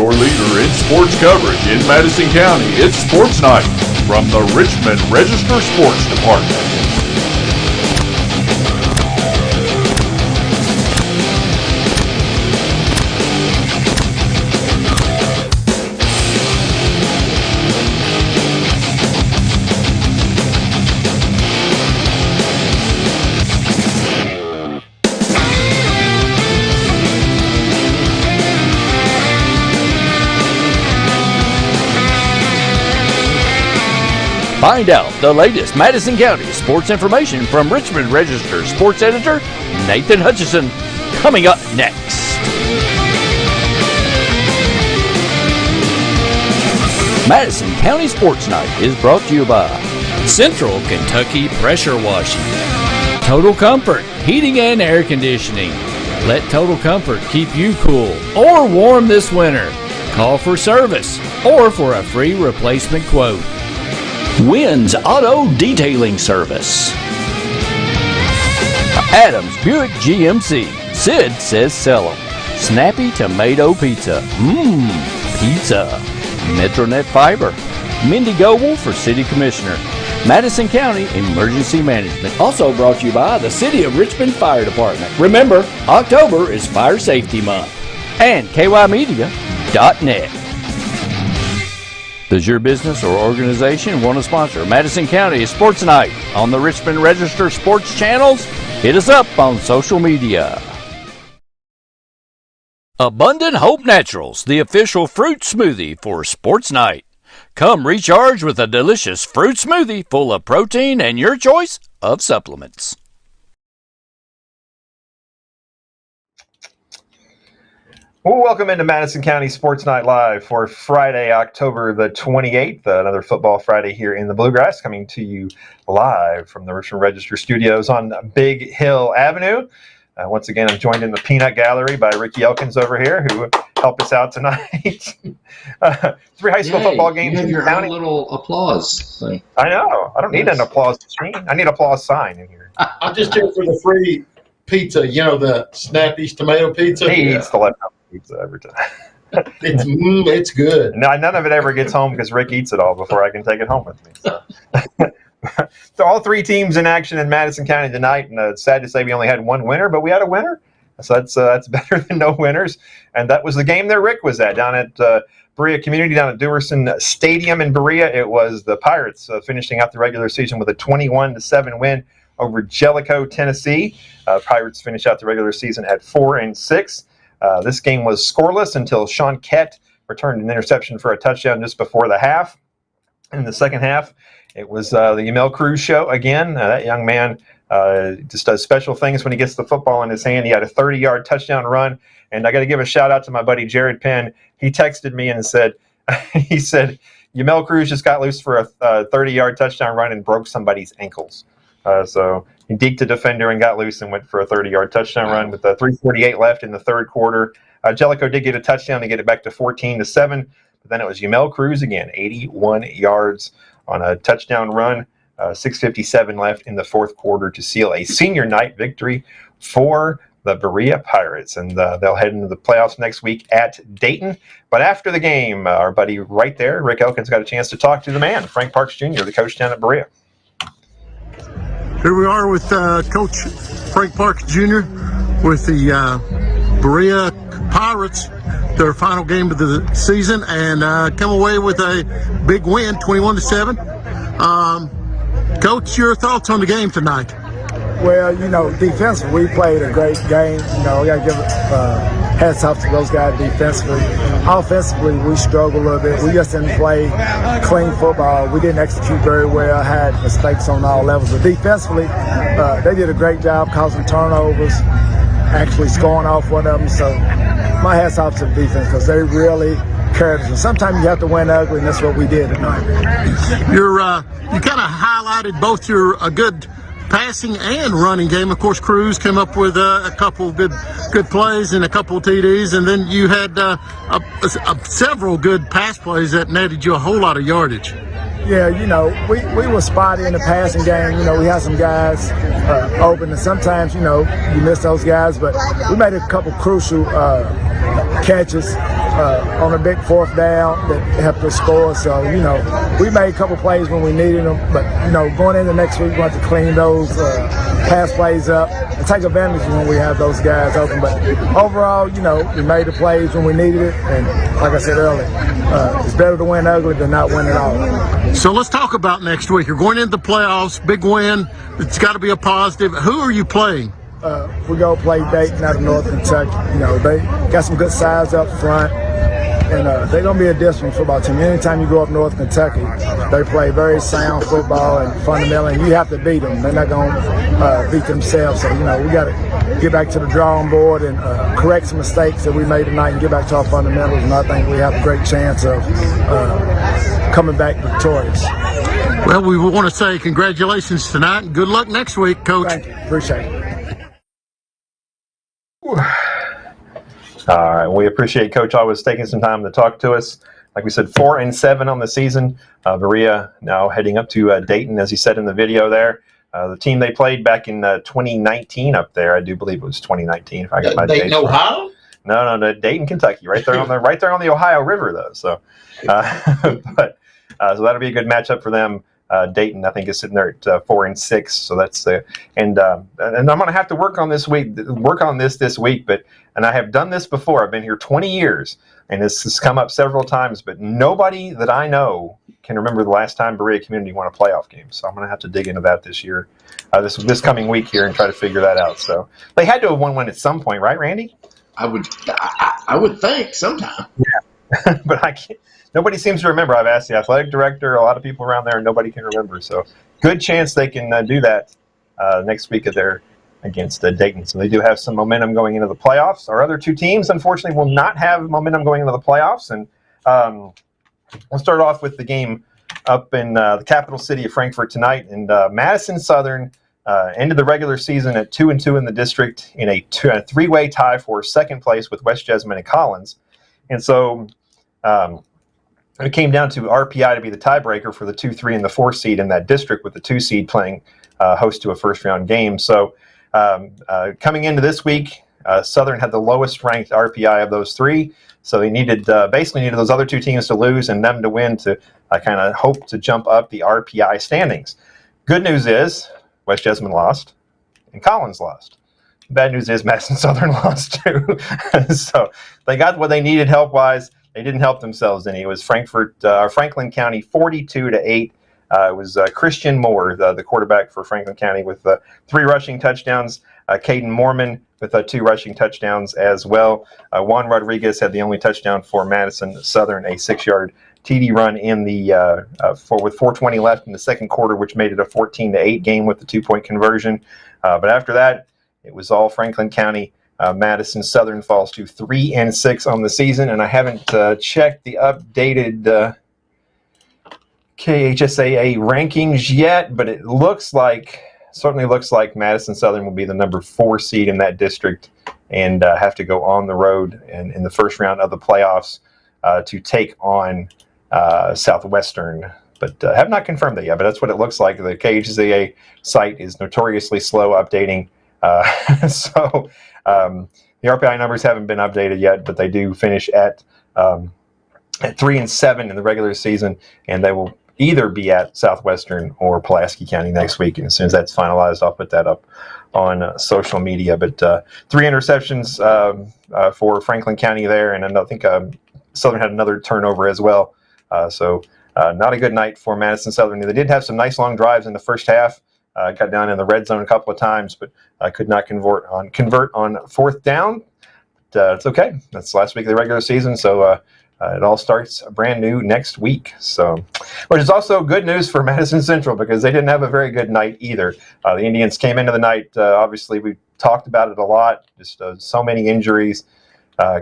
your leader in sports coverage in Madison County. It's Sports Night from the Richmond Register Sports Department. Find out the latest Madison County sports information from Richmond Register sports editor Nathan Hutchison, coming up next. Madison County Sports Night is brought to you by Central Kentucky Pressure Washing, Total Comfort Heating and Air Conditioning. Let Total Comfort keep you cool or warm this winter. Call for service or for a free replacement quote. Wynn's Auto Detailing Service. Adams Buick GMC. Sid says sell 'em. Snappy Tomato Pizza. Pizza. Metronet Fiber. Mindy Goble for City Commissioner. Madison County Emergency Management. Also brought to you by the City of Richmond Fire Department. Remember, October is Fire Safety Month. And KYmedia.net. Does your business or organization want to sponsor Madison County Sports Night on the Richmond Register Sports channels? Hit us up on social media. Abundant Hope Naturals, the official fruit smoothie for Sports Night. Come recharge with a delicious fruit smoothie full of protein and your choice of supplements. Well, welcome into Madison County Sports Night Live for Friday, October the 28th, another Football Friday here in the Bluegrass, coming to you live from the Richmond Register Studios on Big Hill Avenue. Once again, I'm joined in the Peanut Gallery by Ricky Elkins over here, who helped us out tonight. 3 high school football games in your county. Own little applause thing. I know. I don't need an applause machine. I need an applause sign in here. I'm just here for the free pizza, the Snappy's tomato pizza. He eats the leftover pizza every time. It's good. No, none of it ever gets home because Rick eats it all before I can take it home with me. So, so all 3 teams in action in Madison County tonight, and it's sad to say we only had 1 winner, but we had a winner. So that's better than no winners. And that was the game that Rick was at down at Berea Community, down at Dewerson Stadium in Berea. It was the Pirates finishing out the regular season with a 21-7 win over Jellicoe, Tennessee. Pirates finished out the regular season at 4-6. This game was scoreless until Sean Kett returned an interception for a touchdown just before the half. In the second half, it was the Yamel Cruz show again. That young man just does special things when he gets the football in his hand. He had a 30-yard touchdown run, and I got to give a shout-out to my buddy Jared Penn. He texted me and said, Yamel Cruz just got loose for a 30-yard touchdown run and broke somebody's ankles. So he deked a defender and got loose and went for a 30-yard touchdown run with 3:48 left in the third quarter. Jellicoe did get a touchdown to get it back to 14-7, but then it was Yamel Cruz again, 81 yards on a touchdown run, 6:57 left in the fourth quarter to seal a senior night victory for the Berea Pirates. And they'll head into the playoffs next week at Dayton. But after the game, our buddy right there, Rick Elkins, got a chance to talk to the man, Frank Parks Jr., the coach down at Berea. Here we are with Coach Frank Parks Jr. with the Berea Pirates, their final game of the season, and come away with a big win, 21-7. Coach, your thoughts on the game tonight? Well, defensively, we played a great game. We got to give hats off to those guys defensively. Offensively, we struggled a little bit. We just didn't play clean football. We didn't execute very well. Had mistakes on all levels. But defensively, they did a great job causing turnovers, actually scoring off one of them. So my hats off to the defense because they really carried us. And sometimes you have to win ugly, and that's what we did tonight. You kind of highlighted both your good passing and running game. Of course, Cruz came up with a couple of good plays and a couple of TDs, and then you had several good pass plays that netted you a whole lot of yardage. Yeah, we were spotty in the passing game. We had some guys open, and sometimes, you miss those guys, but we made a couple crucial catches on a big fourth down that helped us score. So, we made a couple plays when we needed them. But, going into next week, we want to clean those pass plays up and take advantage when we have those guys open. But overall, we made the plays when we needed it. And like I said earlier, it's better to win ugly than not win at all. So let's talk about next week. You're going into the playoffs, big win. It's got to be a positive. Who are you playing? We go play Dayton out of North Kentucky. They got some good size up front, and they're going to be a disciplined football team. Anytime you go up North Kentucky, they play very sound football and fundamentally, and you have to beat them. They're not going to beat themselves. So, we got to get back to the drawing board and correct some mistakes that we made tonight and get back to our fundamentals, and I think we have a great chance of coming back victorious. Well, we want to say congratulations tonight and good luck next week, Coach. Thank you. Appreciate it. All right, we appreciate Coach always taking some time to talk to us. Like we said, 4-7 on the season. Berea now heading up to Dayton, as he said in the video there. The team they played back in 2019 up there, I do believe it was 2019. If I got my dates Dayton, Ohio? No, Dayton, Kentucky, right there on the Ohio River, though. So, so that'll be a good matchup for them. Dayton, I think, is sitting there at 4-6, so that's and I'm going to have to work on this week. This week, and I have done this before. I've been here 20 years, and this has come up several times, but nobody that I know can remember the last time Berea Community won a playoff game. So I'm going to have to dig into that this year, this coming week here, and try to figure that out. So they had to have won one at some point, right, Randy? I would think sometime. Yeah, but I can't. Nobody seems to remember. I've asked the athletic director, a lot of people around there, and nobody can remember. So good chance they can do that next week against Dayton. So they do have some momentum going into the playoffs. Our other two teams, unfortunately, will not have momentum going into the playoffs. And we'll start off with the game up in the capital city of Frankfort tonight. And Madison Southern ended the regular season at 2-2 in the district in a three-way tie for second place with West Jessamine and Collins. And so it came down to RPI to be the tiebreaker for the 2, 3, and the 4 seed in that district, with the 2 seed playing host to a first-round game. So coming into this week, Southern had the lowest ranked RPI of those three. So they basically needed those other two teams to lose and them to win to kind of hope to jump up the RPI standings. Good news is West Jessamine lost and Collins lost. Bad news is Madison Southern lost too. So they got what they needed help-wise. They didn't help themselves any. It was Franklin County 42-8. It was Christian Moore, the quarterback for Franklin County, with 3 rushing touchdowns. Caden Mormon with 2 rushing touchdowns as well. Juan Rodriguez had the only touchdown for Madison Southern, a 6-yard TD run in with 4:20 left in the second quarter, which made it a 14-8 game with the 2-point conversion. But after that, it was all Franklin County. Madison Southern falls to 3-6 on the season, and I haven't checked the updated KHSAA rankings yet, but it certainly looks like Madison Southern will be the number 4 seed in that district and have to go on the road and in the first round of the playoffs to take on Southwestern. But have not confirmed that yet, but that's what it looks like. The KHSAA site is notoriously slow updating. So the RPI numbers haven't been updated yet, but they do finish at 3-7 in the regular season, and they will either be at Southwestern or Pulaski County next week. And as soon as that's finalized, I'll put that up on social media. But 3 interceptions for Franklin County there, and I think Southern had another turnover as well. So not a good night for Madison Southern. They did have some nice long drives in the first half. Got down in the red zone a couple of times, but could not convert on fourth down. But, it's okay. That's the last week of the regular season, so it all starts brand new next week. So, which is also good news for Madison Central because they didn't have a very good night either. The Indians came into the night. Obviously, we talked about it a lot. Just so many injuries,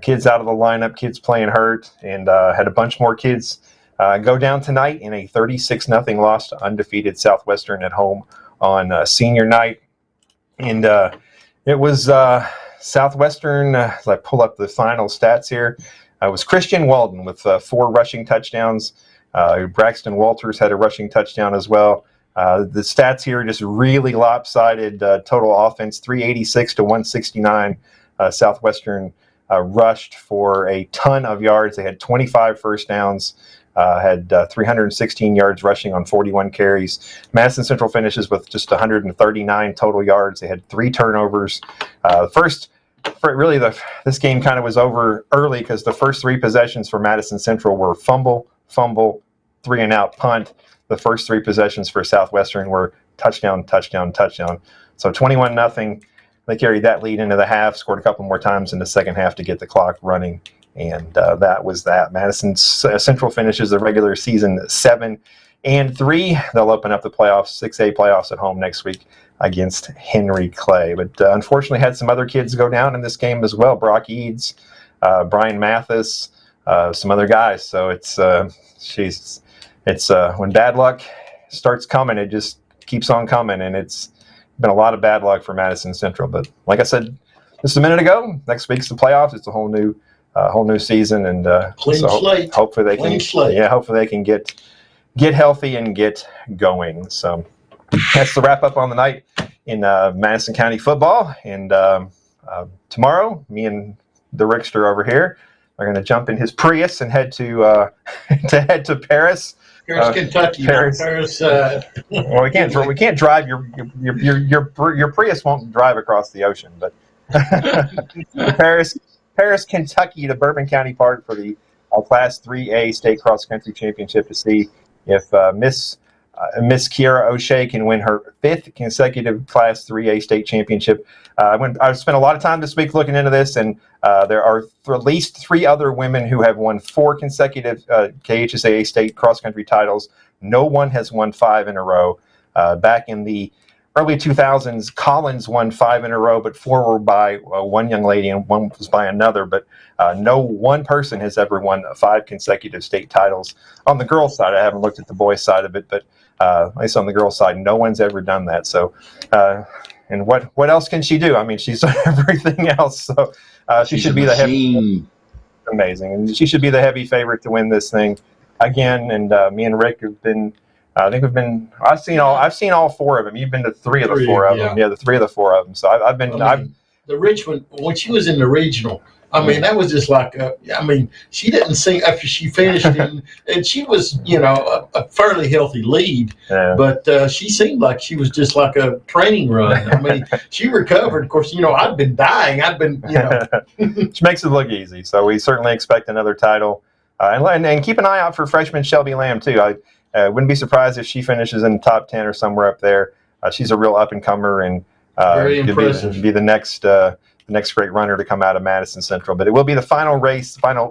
kids out of the lineup, kids playing hurt, and had a bunch more kids go down tonight in a 36-0 loss to undefeated Southwestern at home on senior night. And it was Southwestern, as I pull up the final stats here, it was Christian Walden with 4 rushing touchdowns. Braxton Walters had a rushing touchdown as well. The stats here just really lopsided. Total offense 386 to 169. Southwestern rushed for a ton of yards. They had 25 first downs, had 316 yards rushing on 41 carries. Madison Central finishes with just 139 total yards. They had 3 turnovers. This game kind of was over early because the first 3 possessions for Madison Central were fumble, 3-and-out, punt. The first 3 possessions for Southwestern were touchdown, touchdown, touchdown. So 21-0. They carried that lead into the half, scored a couple more times in the second half to get the clock running, and that was that. Madison Central finishes the regular season 7-3. They'll open up the playoffs, 6A playoffs at home next week against Henry Clay. But unfortunately had some other kids go down in this game as well. Brock Eads, Brian Mathis, some other guys. So it's when bad luck starts coming, it just keeps on coming, and it's been a lot of bad luck for Madison Central. But like I said just a minute ago, next week's the playoffs. It's a whole new season, and slate. Hopefully they can get healthy and get going. So that's the wrap up on the night in Madison County football. And tomorrow, me and the Rickster over here are going to jump in his Prius and head to Paris. Paris, Kentucky. Paris. Well, we can't drive. Your Prius won't drive across the ocean, but Paris, Kentucky, to Bourbon County Park for the Class 3A State Cross Country Championship to see if Miss Kiara O'Shea can win her 5th consecutive Class 3A state championship. I've spent a lot of time this week looking into this, and there are at least 3 other women who have won 4 consecutive KHSAA state cross-country titles. No one has won 5 in a row. Back in the early 2000s, Collins won 5 in a row, but 4 were by one young lady and 1 was by another. But no one person has ever won 5 consecutive state titles. On the girls' side, I haven't looked at the boys' side of it, but at least on the girls' side, no one's ever done that. So, and what else can she do? I mean, she's done everything else. So she should be the heavy. Amazing, and she should be the heavy favorite to win this thing again. And me and Rick have been. I think I've seen all 4 of them. You've been to 3 of the 4 of them. Yeah, the 3 of the 4 of them. So I've been. The Richmond, when she was in the regional, I mean, that was just like, she didn't sing after she finished, and she was, a fairly healthy lead, but she seemed like she was just like a training run. I mean, she recovered. Of course, I'd been dying. Which makes it look easy. So we certainly expect another title. And keep an eye out for freshman Shelby Lamb, too. I wouldn't be surprised if she finishes in the top 10 or somewhere up there. She's a real up-and-comer, and very impressive. Be the next great runner to come out of Madison Central. But it will be the final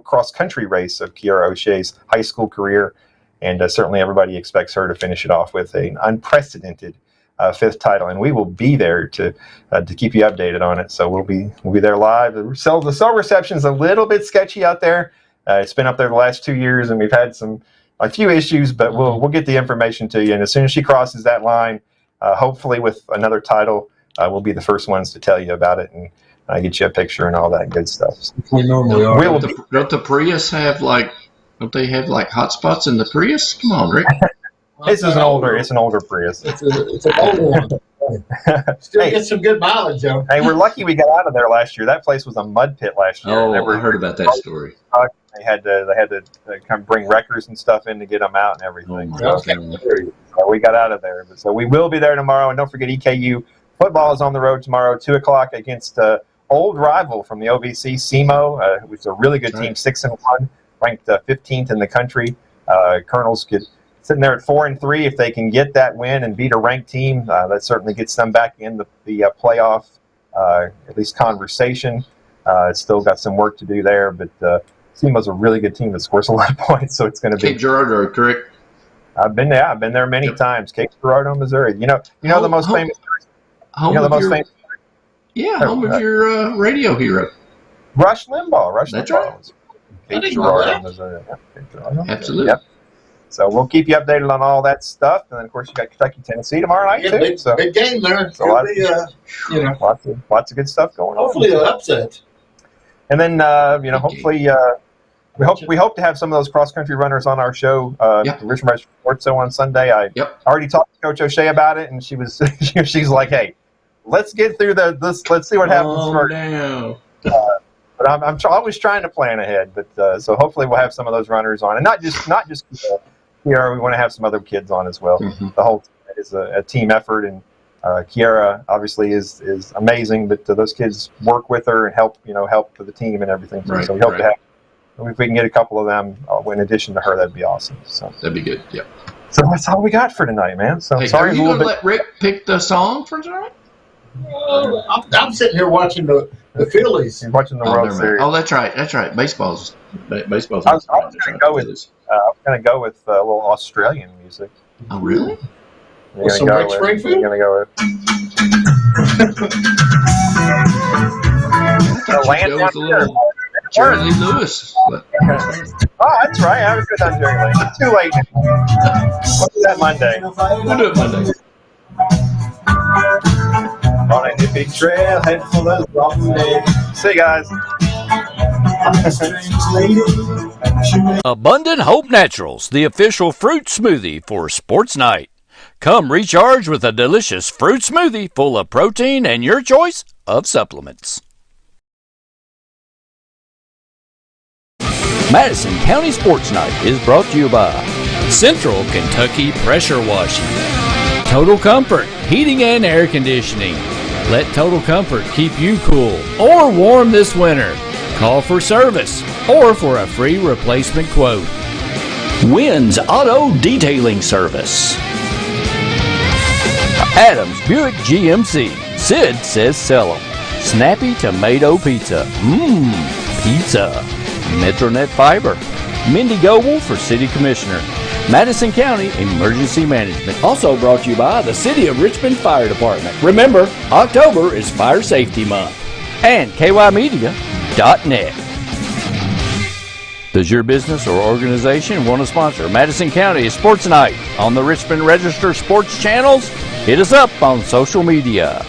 cross-country race of Kiara O'Shea's high school career, and certainly everybody expects her to finish it off with an unprecedented 5th title, and we will be there to keep you updated on it. So we'll be there live. The cell reception's a little bit sketchy out there. It's been up there the last 2 years, and we've had a few issues, but we'll get the information to you. And as soon as she crosses that line, hopefully with another title, we'll be the first ones to tell you about it and get you a picture and all that good stuff. We normally are. Don't the Prius have don't they have hot spots in the Prius? Come on, Rick. It's an older Prius. It's an older one. Still get some good mileage, though. Hey, we're lucky we got out of there last year. That place was a mud pit last year. Oh, I heard about that story. They had to come bring wreckers and stuff in to get them out and everything. So we got out of there. So we will be there tomorrow. And don't forget, EKU football is on the road tomorrow, 2 o'clock against old rival from the OVC, SEMO, which is a really good team, 6-1, ranked 15th in the country. Colonels sitting there at 4-3. If they can get that win and beat a ranked team, that certainly gets them back in the playoff, at least conversation. It's still got some work to do there, but SEMO's a really good team that scores a lot of points, so it's going to be. Cape Girardeau, correct? I've been there many times. Cape Girardeau, Missouri. The most famous. Home of your radio hero, Rush Limbaugh. That's right. Cape Girardeau, Missouri. Absolutely. Yep. So we'll keep you updated on all that stuff, and then of course you got Kentucky, Tennessee tomorrow night too. Big game there. So lots of good stuff going on. Hopefully an upset. And then hopefully we hope to have some of those cross country runners on our show. The Richmond Sports Show on Sunday. I already talked to Coach O'Shea about it, and she's like, "Hey, let's get through this. Let's see what happens first." No. But I'm always trying to plan ahead. But so hopefully we'll have some of those runners on, and not just Kiara. We want to have some other kids on as well. Mm-hmm. The whole is a team effort, and Kiara obviously is amazing. But those kids work with her and help for the team and everything. Right, so we hope right. to have. If we can get a couple of them in addition to her, that'd be awesome. So That'd be good. Yep. So that's all we got for tonight, man. So Hey, sorry. are you going to let Rick pick the song for tonight? I'm sitting here watching the Phillies. He's watching the World Series. Oh, that's right. That's right. Baseball's. I was going to go with. A little Australian music. Oh, really? You're Some Rick Springfield? You're going to go with. Go with a little Jerry Lee Lewis. Oh, that's right. I was good on Jerry Lee. It's too late. What's that Monday? We'll do it Monday. On a hippie trail, head full of zombie. See you guys. Abundant Hope Naturals, the official fruit smoothie for Sports Night. Come recharge with a delicious fruit smoothie full of protein and your choice of supplements. Madison County Sports Night is brought to you by Central Kentucky Pressure Washing, Total Comfort Heating and Air Conditioning. Let Total Comfort keep you cool or warm this winter. Call for service or for a free replacement quote. Wynn's Auto Detailing Service. Adams Buick GMC. Sid says sell 'em. Snappy Tomato Pizza. Pizza. Metronet Fiber. Mindy Goble for City Commissioner. Madison County Emergency Management. Also brought to you by the City of Richmond Fire Department. Remember, October is Fire Safety Month. And KYmedia.net. Does your business or organization want to sponsor Madison County Sports Night on the Richmond Register Sports channels? Hit us up on social media.